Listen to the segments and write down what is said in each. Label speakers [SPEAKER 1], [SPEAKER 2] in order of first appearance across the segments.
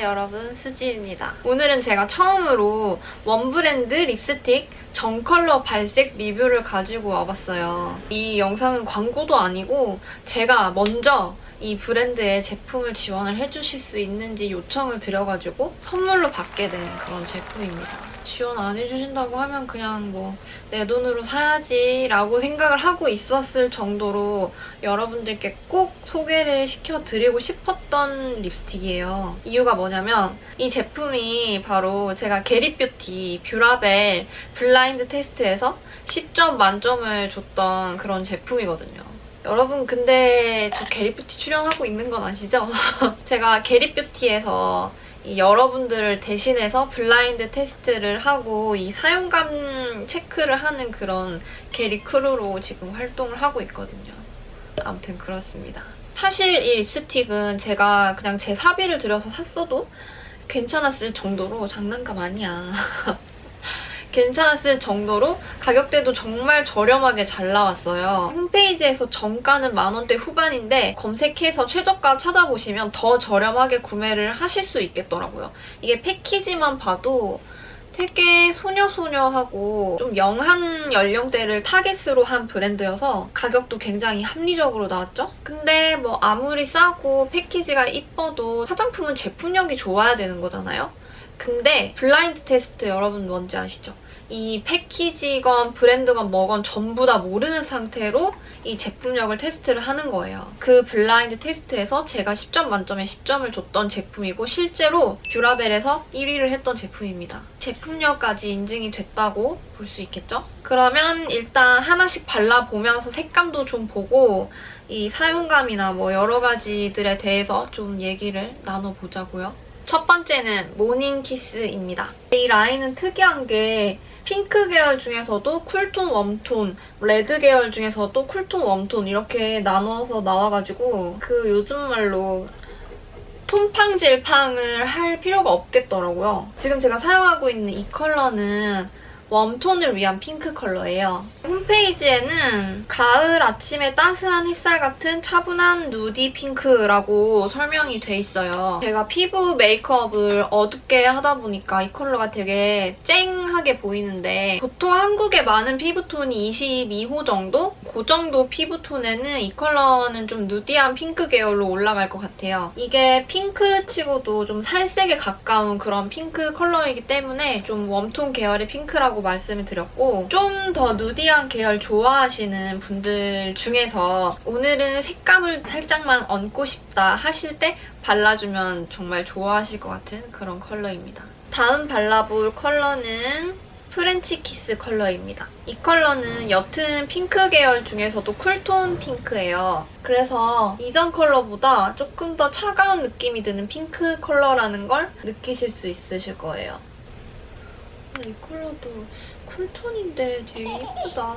[SPEAKER 1] 여러분, 수지입니다. 오늘은 제가 처음으로 원브랜드 립스틱 정컬러 발색 리뷰를 가지고 와봤어요. 이 영상은 광고도 아니고 제가 먼저 이 브랜드의 제품을 지원을 해주실 수 있는지 요청을 드려가지고 선물로 받게 된 그런 제품입니다. 지원 안 해주신다고 하면 그냥 뭐 내 돈으로 사야지 라고 생각을 하고 있었을 정도로 여러분들께 꼭 소개를 시켜드리고 싶었던 립스틱이에요. 이유가 뭐냐면 이 제품이 바로 제가 게리뷰티 뷰라벨 블라인드 테스트에서 10점 만점을 줬던 그런 제품이거든요. 여러분 근데 저 게리뷰티 출연하고 있는 건 아시죠? 제가 게리뷰티에서 여러분들을 대신해서 블라인드 테스트를 하고 이 사용감 체크를 하는 그런 게리 크루로 지금 활동을 하고 있거든요. 아무튼 그렇습니다. 사실 이 립스틱은 제가 그냥 제 사비를 들여서 샀어도 괜찮았을 정도로 장난감 아니야. 괜찮았을 정도로 가격대도 정말 저렴하게 잘 나왔어요. 홈페이지에서 정가는 만원대 후반인데 검색해서 최저가 찾아보시면 더 저렴하게 구매를 하실 수 있겠더라고요. 이게 패키지만 봐도 되게 소녀소녀하고 좀 영한 연령대를 타겟으로 한 브랜드여서 가격도 굉장히 합리적으로 나왔죠? 근데 뭐 아무리 싸고 패키지가 이뻐도 화장품은 제품력이 좋아야 되는 거잖아요? 근데 블라인드 테스트 여러분 뭔지 아시죠? 이 패키지건 브랜드건 뭐건 전부 다 모르는 상태로 이 제품력을 테스트를 하는 거예요. 그 블라인드 테스트에서 제가 10점 만점에 10점을 줬던 제품이고 실제로 뷰라벨에서 1위를 했던 제품입니다. 제품력까지 인증이 됐다고 볼 수 있겠죠? 그러면 일단 하나씩 발라보면서 색감도 좀 보고 이 사용감이나 뭐 여러 가지들에 대해서 좀 얘기를 나눠보자고요. 첫 번째는 모닝키스입니다. 이 라인은 특이한 게 핑크 계열 중에서도 쿨톤, 웜톤, 레드 계열 중에서도 쿨톤, 웜톤 이렇게 나눠서 나와가지고 그 요즘 말로 톤팡질팡을 할 필요가 없겠더라고요. 지금 제가 사용하고 있는 이 컬러는 웜톤을 위한 핑크 컬러예요. 홈페이지에는 가을 아침에 따스한 햇살 같은 차분한 누디 핑크라고 설명이 돼 있어요. 제가 피부 메이크업을 어둡게 하다 보니까 이 컬러가 되게 쨍하게 보이는데 보통 한국에 많은 피부톤이 22호 정도? 그 정도 피부톤에는 이 컬러는 좀 누디한 핑크 계열로 올라갈 것 같아요. 이게 핑크치고도 좀 살색에 가까운 그런 핑크 컬러이기 때문에 좀 웜톤 계열의 핑크라고 말씀을 드렸고 좀 더 누디한 계열 좋아하시는 분들 중에서 오늘은 색감을 살짝만 얹고 싶다 하실 때 발라주면 정말 좋아하실 것 같은 그런 컬러입니다. 다음 발라볼 컬러는 프렌치 키스 컬러입니다. 이 컬러는 옅은 핑크 계열 중에서도 쿨톤 핑크예요. 그래서 이전 컬러보다 조금 더 차가운 느낌이 드는 핑크 컬러라는 걸 느끼실 수 있으실 거예요. 이 컬러도 쿨톤인데 되게 예쁘다.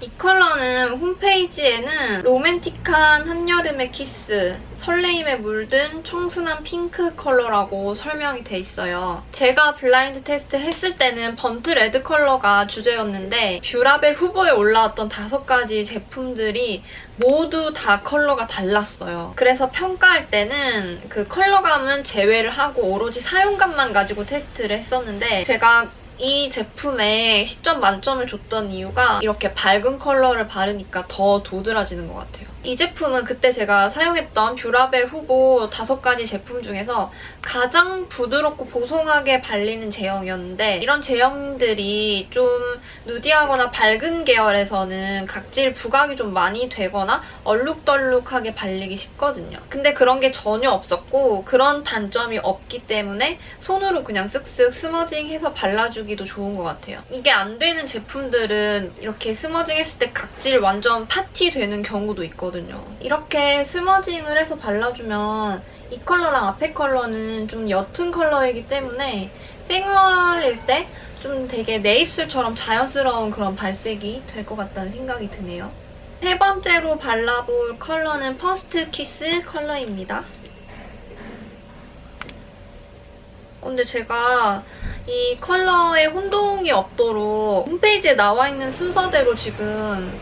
[SPEAKER 1] 이 컬러는 홈페이지에는 로맨틱한 한여름의 키스, 설레임에 물든 청순한 핑크 컬러라고 설명이 돼 있어요. 제가 블라인드 테스트 했을 때는 번트 레드 컬러가 주제였는데 뷰라벨 후보에 올라왔던 5가지 제품들이 모두 다 컬러가 달랐어요. 그래서 평가할 때는 그 컬러감은 제외를 하고 오로지 사용감만 가지고 테스트를 했었는데 제가 이 제품에 10점 만점을 줬던 이유가 이렇게 밝은 컬러를 바르니까 더 도드라지는 것 같아요. 이 제품은 그때 제가 사용했던 뷰라벨 후보 5가지 제품 중에서 가장 부드럽고 보송하게 발리는 제형이었는데 이런 제형들이 좀 누디하거나 밝은 계열에서는 각질 부각이 좀 많이 되거나 얼룩덜룩하게 발리기 쉽거든요. 근데 그런 게 전혀 없었고 그런 단점이 없기 때문에 손으로 그냥 쓱쓱 스머징해서 발라주기도 좋은 것 같아요. 이게 안 되는 제품들은 이렇게 스머징했을 때 각질 완전 파티 되는 경우도 있거든요. 이렇게 스머징을 해서 발라주면 이 컬러랑 앞에 컬러는 좀 옅은 컬러이기 때문에 생얼일 때 좀 되게 내 입술처럼 자연스러운 그런 발색이 될 것 같다는 생각이 드네요. 세 번째로 발라볼 컬러는 퍼스트 키스 컬러입니다. 근데 제가 이 컬러에 혼동이 없도록 홈페이지에 나와 있는 순서대로 지금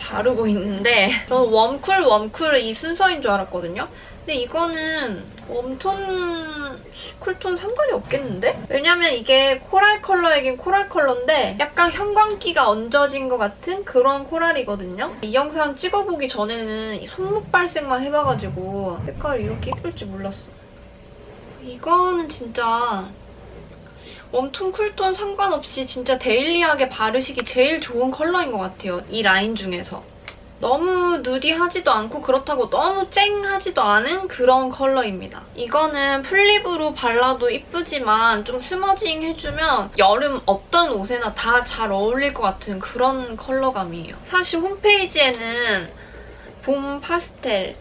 [SPEAKER 1] 바르고 있는데 저는 웜쿨 이 순서인 줄 알았거든요. 근데 이거는 웜톤, 쿨톤 상관이 없겠는데? 왜냐면 이게 코랄 컬러이긴 코랄 컬러인데 약간 형광기가 얹어진 것 같은 그런 코랄이거든요? 이 영상 찍어보기 전에는 손목 발색만 해봐가지고 색깔이 이렇게 예쁠지 몰랐어. 이거는 진짜 웜톤, 쿨톤 상관없이 진짜 데일리하게 바르시기 제일 좋은 컬러인 것 같아요. 이 라인 중에서. 너무 누디하지도 않고 그렇다고 너무 쨍하지도 않은 그런 컬러입니다. 이거는 풀립으로 발라도 이쁘지만 좀 스머징 해주면 여름 어떤 옷에나 다 잘 어울릴 것 같은 그런 컬러감이에요. 사실 홈페이지에는 봄 파스텔,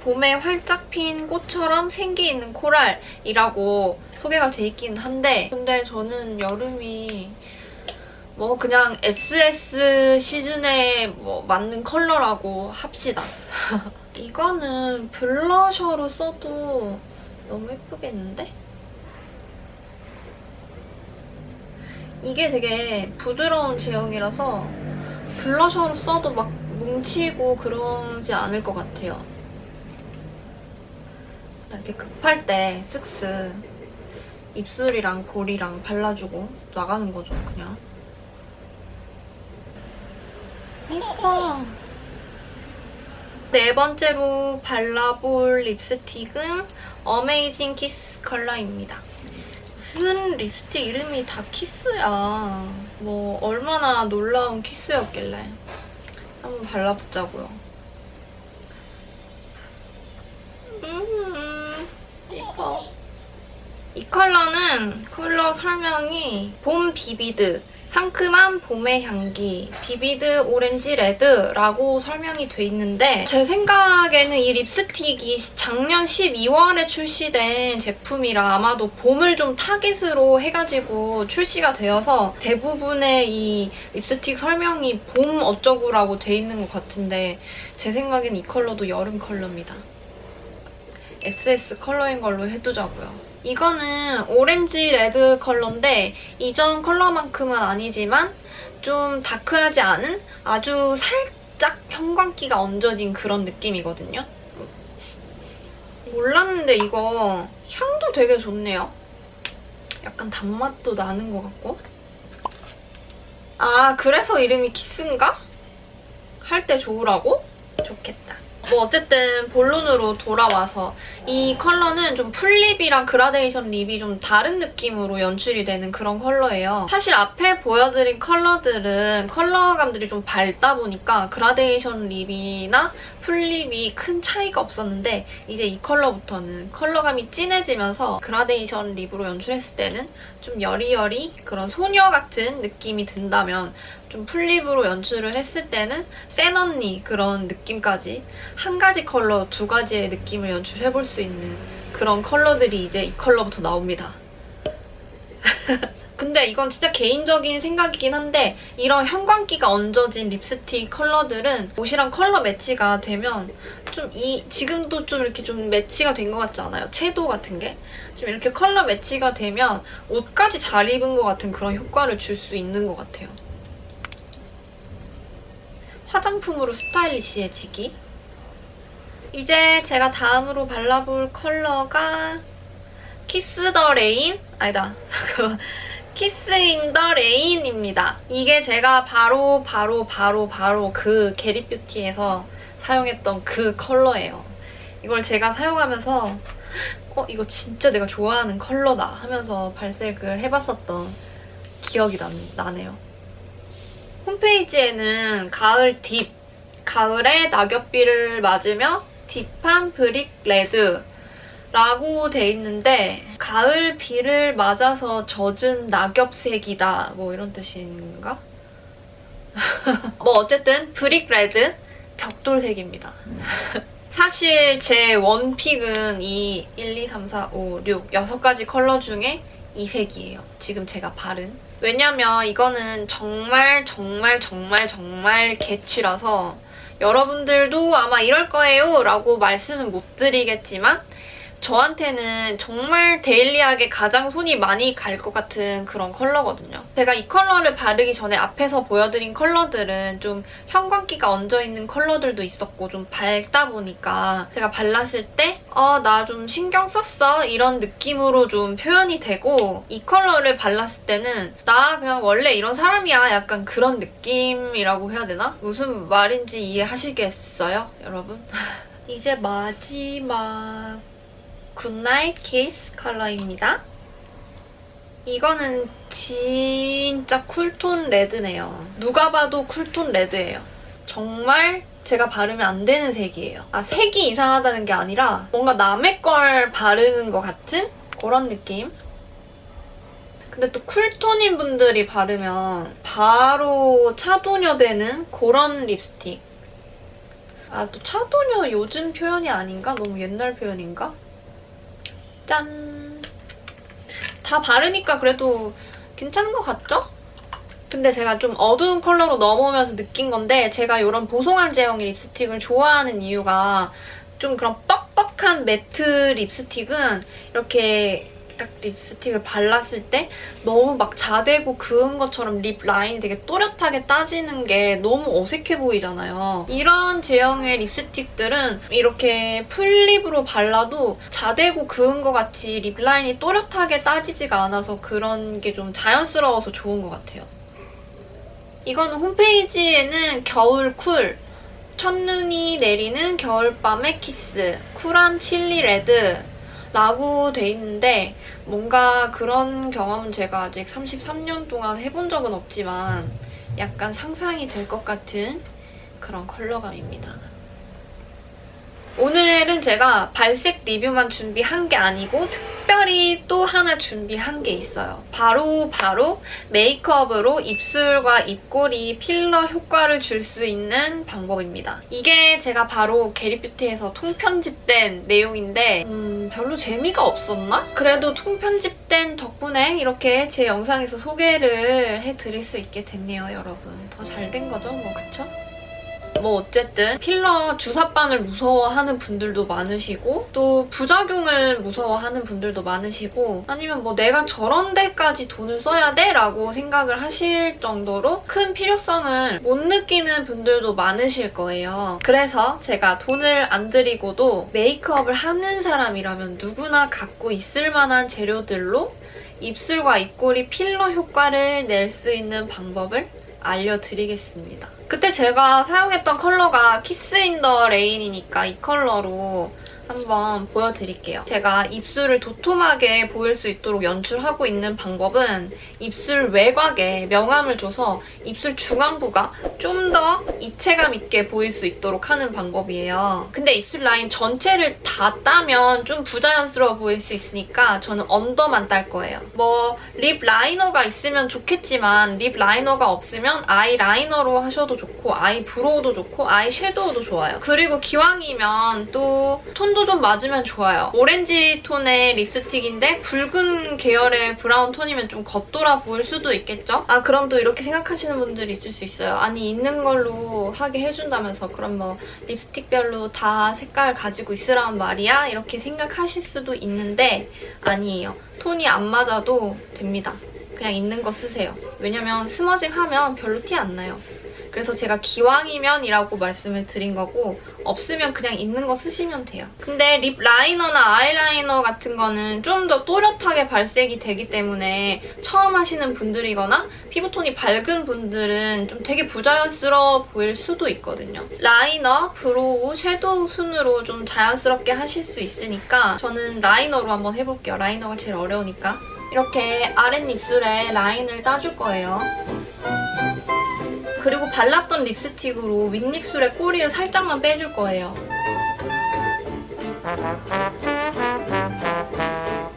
[SPEAKER 1] 봄에 활짝 핀 꽃처럼 생기 있는 코랄이라고 소개가 돼 있긴 한데 근데 저는 여름이 뭐 그냥 SS 시즌에 뭐 맞는 컬러라고 합시다. 이거는 블러셔로 써도 너무 예쁘겠는데? 이게 되게 부드러운 제형이라서 블러셔로 써도 막 뭉치고 그러지 않을 것 같아요. 이렇게 급할 때 쓱쓱 입술이랑 볼이랑 발라주고 나가는 거죠, 그냥. 네 번째로 발라볼 립스틱은 어메이징 키스 컬러입니다. 무슨 립스틱 이름이 다 키스야. 뭐 얼마나 놀라운 키스였길래. 한번 발라보자고요. 예뻐. 이 컬러는 컬러 설명이 봄 비비드, 상큼한 봄의 향기, 비비드 오렌지 레드라고 설명이 돼 있는데 제 생각에는 이 립스틱이 작년 12월에 출시된 제품이라 아마도 봄을 좀 타깃으로 해가지고 출시가 되어서 대부분의 이 립스틱 설명이 봄 어쩌구라고 돼 있는 것 같은데 제 생각엔 이 컬러도 여름 컬러입니다. SS 컬러인 걸로 해두자고요. 이거는 오렌지 레드 컬러인데 이전 컬러만큼은 아니지만 좀 다크하지 않은 아주 살짝 형광기가 얹어진 그런 느낌이거든요. 몰랐는데 이거 향도 되게 좋네요. 약간 단맛도 나는 것 같고. 아, 그래서 이름이 키스인가? 할 때 좋으라고? 좋겠다. 뭐 어쨌든 본론으로 돌아와서 이 컬러는 좀 풀립이랑 그라데이션 립이 좀 다른 느낌으로 연출이 되는 그런 컬러예요. 사실 앞에 보여드린 컬러들은 컬러감들이 좀 밝다 보니까 그라데이션 립이나 풀립이 큰 차이가 없었는데 이제 이 컬러부터는 컬러감이 진해지면서 그라데이션 립으로 연출했을 때는 좀 여리여리 그런 소녀 같은 느낌이 든다면 좀 풀립으로 연출을 했을 때는 센 언니 그런 느낌까지 한 가지 컬러 두 가지의 느낌을 연출해볼 수 있는 그런 컬러들이 이제 이 컬러부터 나옵니다. 근데 이건 진짜 개인적인 생각이긴 한데 이런 형광기가 얹어진 립스틱 컬러들은 옷이랑 컬러 매치가 되면 좀 지금도 좀 이렇게 좀 매치가 된 것 같지 않아요? 채도 같은 게? 좀 이렇게 컬러 매치가 되면 옷까지 잘 입은 것 같은 그런 효과를 줄 수 있는 것 같아요. 화장품으로 스타일리시해지기. 이제 제가 다음으로 발라볼 컬러가 키스 더 레인? 아니다. 키스 인 더 레인입니다. 이게 제가 바로 그 게리뷰티에서 사용했던 그 컬러예요. 이걸 제가 사용하면서 이거 진짜 내가 좋아하는 컬러다 하면서 발색을 해봤었던 기억이 나네요. 홈페이지에는 가을 딥, 가을에 낙엽비를 맞으며 딥한 브릭 레드 라고 돼 있는데 가을 비를 맞아서 젖은 낙엽색이다 뭐 이런 뜻인가? 뭐 어쨌든 브릭 레드 벽돌색입니다. 사실 제 원픽은 이 1, 2, 3, 4, 5, 6 6가지 컬러 중에 이 색이에요. 지금 제가 바른. 왜냐면 이거는 정말 개취라서 여러분들도 아마 이럴 거예요 라고 말씀은 못 드리겠지만 저한테는 정말 데일리하게 가장 손이 많이 갈 것 같은 그런 컬러거든요. 제가 이 컬러를 바르기 전에 앞에서 보여드린 컬러들은 좀 형광기가 얹어있는 컬러들도 있었고 좀 밝다 보니까 제가 발랐을 때 나 좀 신경 썼어 이런 느낌으로 좀 표현이 되고, 이 컬러를 발랐을 때는 나 그냥 원래 이런 사람이야 약간 그런 느낌이라고 해야 되나? 무슨 말인지 이해하시겠어요, 여러분? 이제 마지막 굿나잇 키스 컬러입니다. 이거는 진짜 쿨톤 레드네요. 누가 봐도 쿨톤 레드예요. 정말 제가 바르면 안 되는 색이에요. 색이 이상하다는 게 아니라 뭔가 남의 걸 바르는 것 같은 그런 느낌? 근데 또 쿨톤인 분들이 바르면 바로 차도녀 되는 그런 립스틱. 또 차도녀 요즘 표현이 아닌가? 너무 옛날 표현인가? 짠! 다 바르니까 그래도 괜찮은 것 같죠? 근데 제가 좀 어두운 컬러로 넘어오면서 느낀 건데, 제가 이런 보송한 제형의 립스틱을 좋아하는 이유가 좀 그런 뻑뻑한 매트 립스틱은 이렇게 딱 립스틱을 발랐을 때 너무 막 자대고 그은 것처럼 립 라인이 되게 또렷하게 따지는 게 너무 어색해 보이잖아요. 이런 제형의 립스틱들은 이렇게 풀립으로 발라도 자대고 그은 것 같이 립 라인이 또렷하게 따지지가 않아서 그런 게 좀 자연스러워서 좋은 것 같아요. 이거는 홈페이지에는 겨울 쿨, 첫눈이 내리는 겨울밤의 키스, 쿨한 칠리 레드 라고 돼 있는데, 뭔가 그런 경험은 제가 아직 33년 동안 해본 적은 없지만 약간 상상이 될 것 같은 그런 컬러감입니다. 오늘은 제가 발색 리뷰만 준비한 게 아니고 특별히 또 하나 준비한 게 있어요. 바로 메이크업으로 입술과 입꼬리 필러 효과를 줄 수 있는 방법입니다. 이게 제가 바로 게리뷰티에서 통편집된 내용인데 별로 재미가 없었나? 그래도 통편집된 덕분에 이렇게 제 영상에서 소개를 해드릴 수 있게 됐네요, 여러분. 더 잘 된 거죠, 뭐, 그쵸? 어쨌든 필러 주사바늘 무서워하는 분들도 많으시고, 또 부작용을 무서워하는 분들도 많으시고, 아니면 내가 저런 데까지 돈을 써야 돼? 라고 생각을 하실 정도로 큰 필요성을 못 느끼는 분들도 많으실 거예요. 그래서 제가 돈을 안 들이고도 메이크업을 하는 사람이라면 누구나 갖고 있을 만한 재료들로 입술과 입꼬리 필러 효과를 낼 수 있는 방법을 알려드리겠습니다. 그때 제가 사용했던 컬러가 키스 인 더 레인이니까 이 컬러로 한번 보여드릴게요. 제가 입술을 도톰하게 보일 수 있도록 연출하고 있는 방법은 입술 외곽에 명암을 줘서 입술 중앙부가 좀 더 입체감 있게 보일 수 있도록 하는 방법이에요. 근데 입술 라인 전체를 다 따면 좀 부자연스러워 보일 수 있으니까 저는 언더만 딸 거예요. 립 라이너가 있으면 좋겠지만 립 라이너가 없으면 아이 라이너로 하셔도 좋고 아이 브로우도 좋고 아이 섀도우도 좋아요. 그리고 기왕이면 또 톤도 좀 맞으면 좋아요. 오렌지 톤의 립스틱인데 붉은 계열의 브라운 톤이면 좀 겉돌아 보일 수도 있겠죠? 그럼 또 이렇게 생각하시는 분들이 있을 수 있어요. 아니 있는 걸로 하게 해준다면서 그럼 립스틱별로 다 색깔 가지고 있으란 말이야? 이렇게 생각하실 수도 있는데 아니에요. 톤이 안 맞아도 됩니다. 그냥 있는 거 쓰세요. 왜냐면 스머징 하면 별로 티 안 나요. 그래서 제가 기왕이면 이라고 말씀을 드린 거고, 없으면 그냥 있는 거 쓰시면 돼요. 근데 립 라이너나 아이라이너 같은 거는 좀 더 또렷하게 발색이 되기 때문에 처음 하시는 분들이거나 피부톤이 밝은 분들은 좀 되게 부자연스러워 보일 수도 있거든요. 라이너, 브로우, 섀도우 순으로 좀 자연스럽게 하실 수 있으니까 저는 라이너로 한번 해볼게요. 라이너가 제일 어려우니까. 이렇게 아랫입술에 라인을 따줄 거예요. 그리고 발랐던 립스틱으로 윗입술에 꼬리를 살짝만 빼줄 거예요.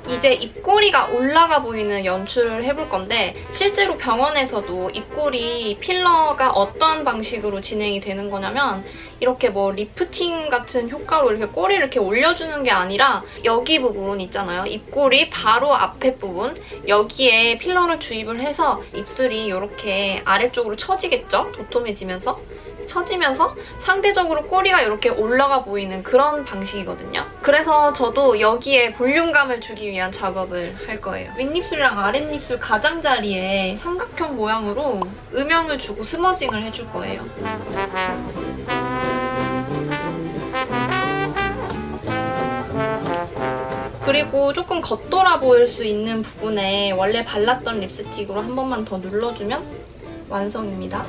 [SPEAKER 1] 이제 입꼬리가 올라가 보이는 연출을 해볼 건데, 실제로 병원에서도 입꼬리 필러가 어떤 방식으로 진행이 되는 거냐면 이렇게 리프팅 같은 효과로 이렇게 꼬리를 이렇게 올려주는 게 아니라 여기 부분 있잖아요. 입꼬리 바로 앞에 부분, 여기에 필러를 주입을 해서 입술이 이렇게 아래쪽으로 처지겠죠? 도톰해지면서. 처지면서 상대적으로 꼬리가 이렇게 올라가 보이는 그런 방식이거든요. 그래서 저도 여기에 볼륨감을 주기 위한 작업을 할 거예요. 윗입술이랑 아랫입술 가장자리에 삼각형 모양으로 음영을 주고 스머징을 해줄 거예요. 그리고 조금 겉돌아 보일 수 있는 부분에 원래 발랐던 립스틱으로 한 번만 더 눌러주면 완성입니다.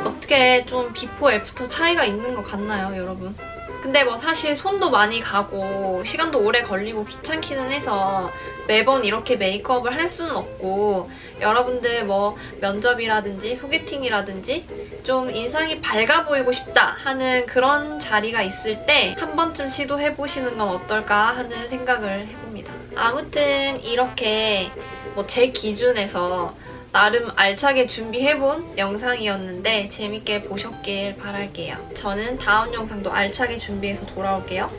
[SPEAKER 1] 어떻게 좀 비포 애프터 차이가 있는 것 같나요, 여러분? 근데 뭐 사실 손도 많이 가고 시간도 오래 걸리고 귀찮기는 해서 매번 이렇게 메이크업을 할 수는 없고, 여러분들 뭐 면접이라든지 소개팅이라든지 좀 인상이 밝아 보이고 싶다 하는 그런 자리가 있을 때 한 번쯤 시도해보시는 건 어떨까 하는 생각을 해봅니다. 아무튼 이렇게 뭐 제 기준에서 나름 알차게 준비해본 영상이었는데 재밌게 보셨길 바랄게요. 저는 다음 영상도 알차게 준비해서 돌아올게요.